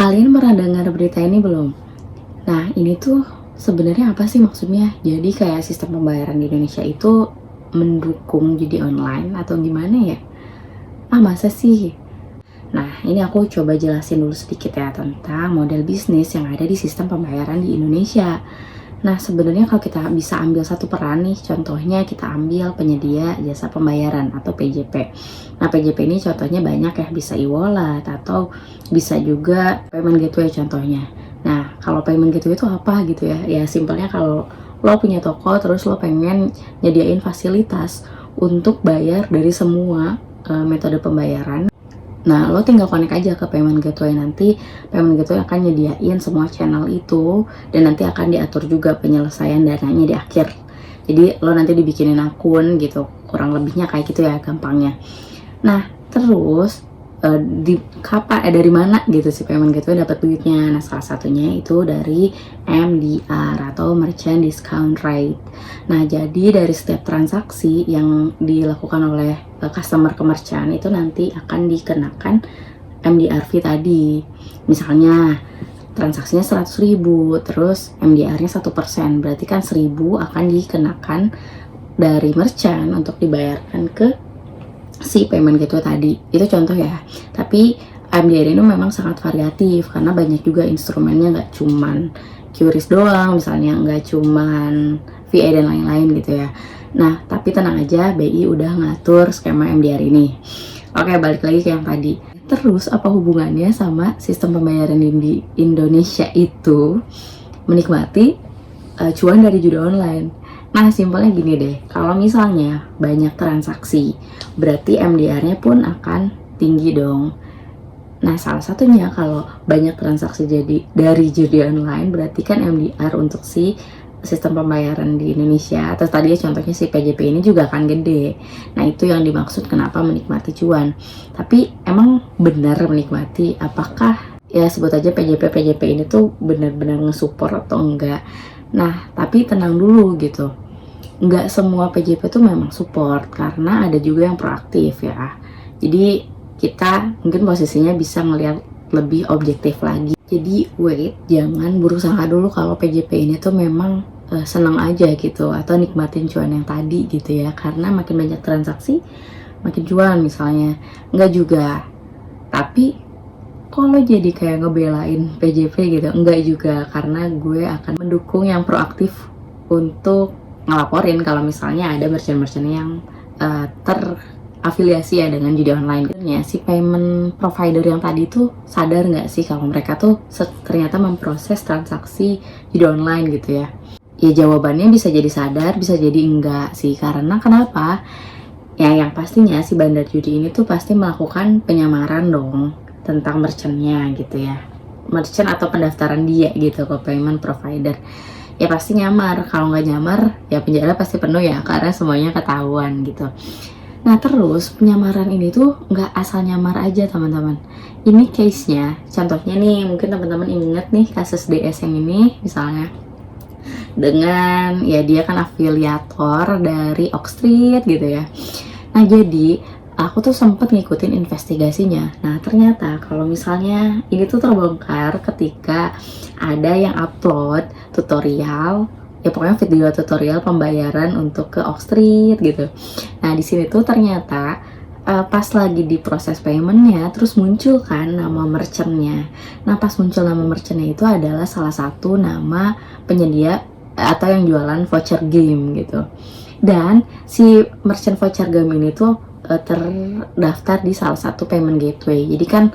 Kalian pernah dengar berita ini belum? Nah, ini tuh sebenarnya apa sih maksudnya? Jadi kayak sistem pembayaran di Indonesia itu mendukung judi online atau gimana ya? Masa sih? Nah, ini aku coba jelasin dulu sedikit ya tentang model bisnis yang ada di sistem pembayaran di Indonesia. Nah, sebenarnya kalau kita bisa ambil satu peran nih, contohnya kita ambil penyedia jasa pembayaran atau PJP. Nah, PJP ini contohnya banyak ya, bisa e-wallet atau bisa juga payment gateway contohnya. Nah, kalau payment gateway itu apa gitu ya? Ya, simpelnya kalau lo punya toko terus lo pengen nyediain fasilitas untuk bayar dari semua metode pembayaran. Nah, lo tinggal connect aja ke payment gateway, nanti payment gateway akan nyediain semua channel itu dan nanti akan diatur juga penyelesaian dananya di akhir. Jadi lo nanti dibikinin akun gitu, kurang lebihnya kayak gitu ya gampangnya. Nah, terus dari mana gitu si payment gateway dapat duitnya? Nah, salah satunya itu dari MDR atau Merchant Discount Rate. Nah, jadi dari setiap transaksi yang dilakukan oleh customer ke merchant itu nanti akan dikenakan MDR fee tadi. Misalnya transaksinya 100.000, terus MDR-nya 1%, berarti kan 1.000 akan dikenakan dari merchant untuk dibayarkan ke si payment gateway tadi. Itu contoh ya, tapi MDR ini memang sangat variatif karena banyak juga instrumennya, nggak cuman QRIS doang misalnya, nggak cuman VA dan lain-lain gitu ya. Nah, tapi tenang aja, BI udah ngatur skema MDR ini. Oke, balik lagi ke yang tadi. Terus apa hubungannya sama sistem pembayaran di Indonesia itu menikmati cuan dari judi online? Nah, simpelnya gini deh, kalau misalnya banyak transaksi, berarti MDR-nya pun akan tinggi dong. Nah, salah satunya kalau banyak transaksi jadi dari judi online, berarti kan MDR untuk si sistem pembayaran di Indonesia, atau tadi contohnya si PJP ini juga akan gede. Nah, itu yang dimaksud kenapa menikmati cuan. Tapi emang benar menikmati? Apakah ya sebut aja PJP ini tuh benar-benar nge-support atau enggak? Nah, tapi tenang dulu gitu. Nggak semua PJP itu memang support, karena ada juga yang proaktif ya. Jadi kita mungkin posisinya bisa ngelihat lebih objektif lagi. Jadi wait, jangan berusaha dulu kalau PJP ini tuh memang senang aja gitu, atau nikmatin cuan yang tadi gitu ya. Karena makin banyak transaksi, makin cuan misalnya. Nggak juga. Tapi kalau jadi kayak ngebelain PJP gitu, enggak juga, karena gue akan mendukung yang proaktif untuk ngelaporin kalau misalnya ada merchant-merchant yang terafiliasi ya dengan judi online. Si payment provider yang tadi tuh sadar nggak sih kalau mereka tuh ternyata memproses transaksi judi online gitu ya? Ya jawabannya bisa jadi sadar, bisa jadi enggak sih. Karena kenapa? Ya yang pastinya si bandar judi ini tuh pasti melakukan penyamaran dong tentang merchantnya gitu ya, merchant atau pendaftaran dia gitu ke payment provider. Ya pasti nyamar, kalau nggak nyamar ya penjara pasti penuh ya, karena semuanya ketahuan gitu. Nah, terus penyamaran ini tuh nggak asal nyamar aja teman-teman. Ini case-nya, contohnya nih, mungkin teman-teman inget nih kasus DS yang ini misalnya, dengan ya dia kan afiliator dari Oxstreet gitu ya. Nah, jadi aku tuh sempet ngikutin investigasinya. Nah, ternyata kalau misalnya ini tuh terbongkar ketika ada yang upload tutorial, ya pokoknya video tutorial pembayaran untuk ke Oxstreet gitu. Nah, di sini tuh ternyata pas lagi di proses paymentnya, terus muncul kan nama merchantnya. Nah, pas muncul nama merchantnya itu adalah salah satu nama penyedia atau yang jualan voucher game gitu. Dan si merchant voucher game ini tuh terdaftar di salah satu payment gateway. Jadi kan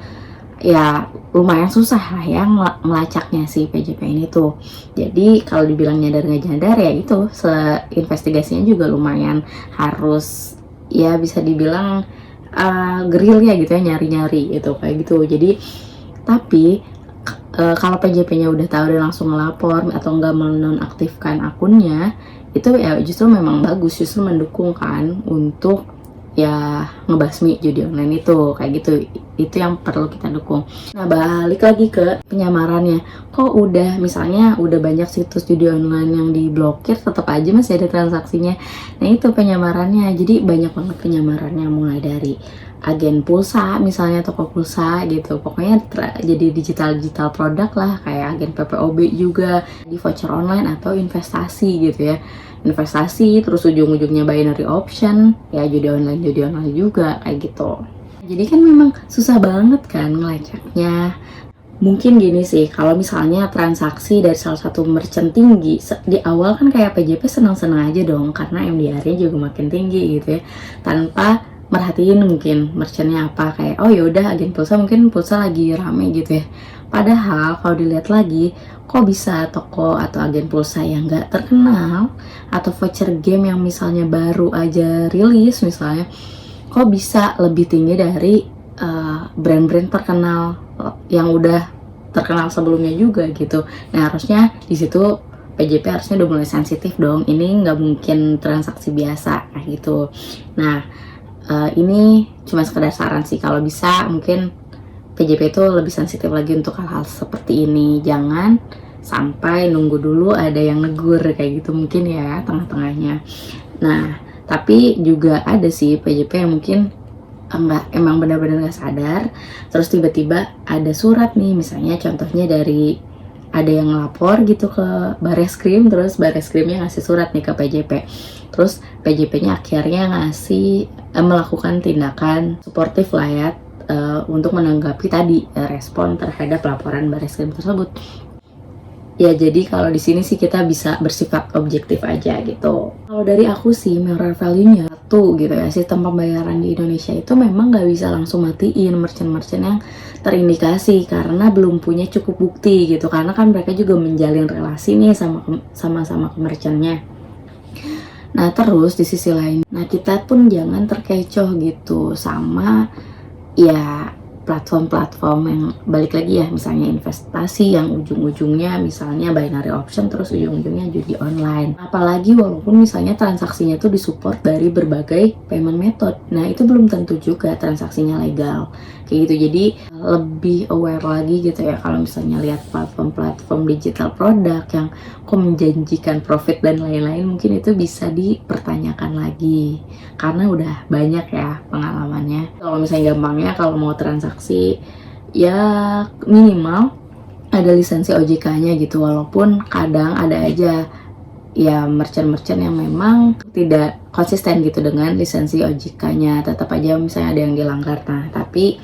ya lumayan susah lah ya melacaknya si PJP ini tuh. Jadi kalau dibilang nyadar nggak nyadar ya itu investigasinya juga lumayan harus ya bisa dibilang geril ya gitu ya, nyari-nyari gitu kayak gitu. Jadi tapi kalau PJP-nya udah tahu dan langsung ngelapor atau nggak menonaktifkan akunnya, itu ya justru memang bagus, justru mendukung kan untuk ya ngebasmi judi online itu kayak gitu. Itu yang perlu kita dukung. Nah, balik lagi ke penyamarannya, kok udah misalnya udah banyak situs judi online yang diblokir tetap aja masih ada transaksinya. Nah, itu penyamarannya. Jadi banyak banget penyamarannya, mulai dari agen pulsa misalnya, toko pulsa gitu, pokoknya jadi digital produk lah, kayak agen PPOB juga, di voucher online atau investasi gitu ya, investasi terus ujung-ujungnya binary option ya, judi online juga kayak gitu. Jadi kan memang susah banget kan ngelacaknya. Mungkin gini sih, kalau misalnya transaksi dari salah satu merchant tinggi, di awal kan kayak PJP senang-senang aja dong, karena MDR-nya juga makin tinggi gitu ya, tanpa merhatiin mungkin merchantnya apa, kayak oh yaudah agen pulsa mungkin pulsa lagi rame gitu ya. Padahal kalau dilihat lagi, kok bisa toko atau agen pulsa yang nggak terkenal, atau voucher game yang misalnya baru aja rilis misalnya, kok bisa lebih tinggi dari brand-brand terkenal yang udah terkenal sebelumnya juga gitu. Nah harusnya di situ PJP harusnya udah mulai sensitif dong. Ini nggak mungkin transaksi biasa kayak gitu. Nah ini cuma sekedar saran sih. Kalau bisa mungkin PJP itu lebih sensitif lagi untuk hal-hal seperti ini. Jangan sampai nunggu dulu ada yang negur kayak gitu mungkin ya tengah-tengahnya. Nah tapi juga ada sih PJP yang mungkin emang benar-benar nggak sadar, terus tiba-tiba ada surat nih, misalnya contohnya dari ada yang ngelapor gitu ke Bareskrim, terus Bareskrimnya ngasih surat nih ke PJP, terus PJP-nya akhirnya ngasih melakukan tindakan suportif lah ya, untuk menanggapi tadi respon terhadap laporan Bareskrim tersebut. Ya jadi kalau di sini sih kita bisa bersifat objektif aja gitu. Kalau dari aku sih moral value-nya tuh gitu ya, sistem pembayaran di Indonesia itu memang nggak bisa langsung matiin merchant-merchant yang terindikasi karena belum punya cukup bukti gitu, karena kan mereka juga menjalin relasi nih sama ke merchantnya. Nah terus di sisi lain, nah kita pun jangan terkecoh gitu sama ya platform-platform yang balik lagi ya, misalnya investasi yang ujung-ujungnya misalnya binary option terus ujung-ujungnya judi online, apalagi walaupun misalnya transaksinya tuh disupport dari berbagai payment method. Nah itu belum tentu juga transaksinya legal kayak gitu. Jadi lebih aware lagi gitu ya kalau misalnya lihat platform-platform digital produk yang kok menjanjikan profit dan lain-lain, mungkin itu bisa dipertanyakan lagi karena udah banyak ya pengalamannya. Kalau misalnya gampangnya kalau mau transaksi ya minimal ada lisensi OJK-nya gitu, walaupun kadang ada aja ya merchant-merchant yang memang tidak konsisten gitu dengan lisensi OJK-nya, tetap aja misalnya ada yang dilanggar. Nah tapi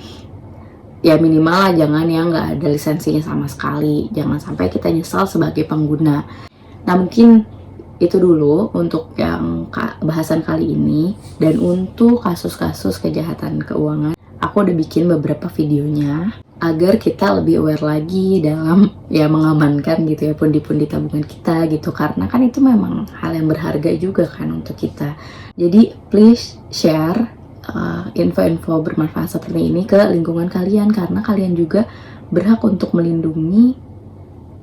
ya minimal lah jangan yang nggak ada lisensinya sama sekali, jangan sampai kita nyesal sebagai pengguna. Nah mungkin itu dulu untuk yang bahasan kali ini. Dan untuk kasus-kasus kejahatan keuangan, aku udah bikin beberapa videonya agar kita lebih aware lagi dalam ya mengamankan gitu ya pundi-pundi tabungan kita gitu, karena kan itu memang hal yang berharga juga kan untuk kita. Jadi please share info-info bermanfaat seperti ini ke lingkungan kalian, karena kalian juga berhak untuk melindungi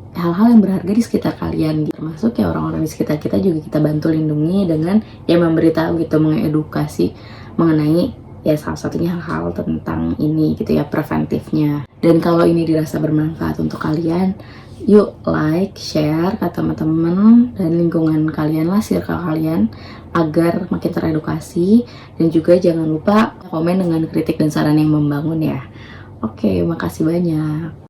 hal-hal yang berharga di sekitar kalian gitu. Termasuk ya orang-orang di sekitar kita juga kita bantu lindungi dengan ya memberitahu gitu, mengedukasi mengenai ya salah satunya hal-hal tentang ini gitu ya, preventifnya. Dan kalau ini dirasa bermanfaat untuk kalian, yuk like, share ke teman-teman dan lingkungan kalian lah, circle kalian, agar makin teredukasi. Dan juga jangan lupa komen dengan kritik dan saran yang membangun ya. Oke, makasih banyak.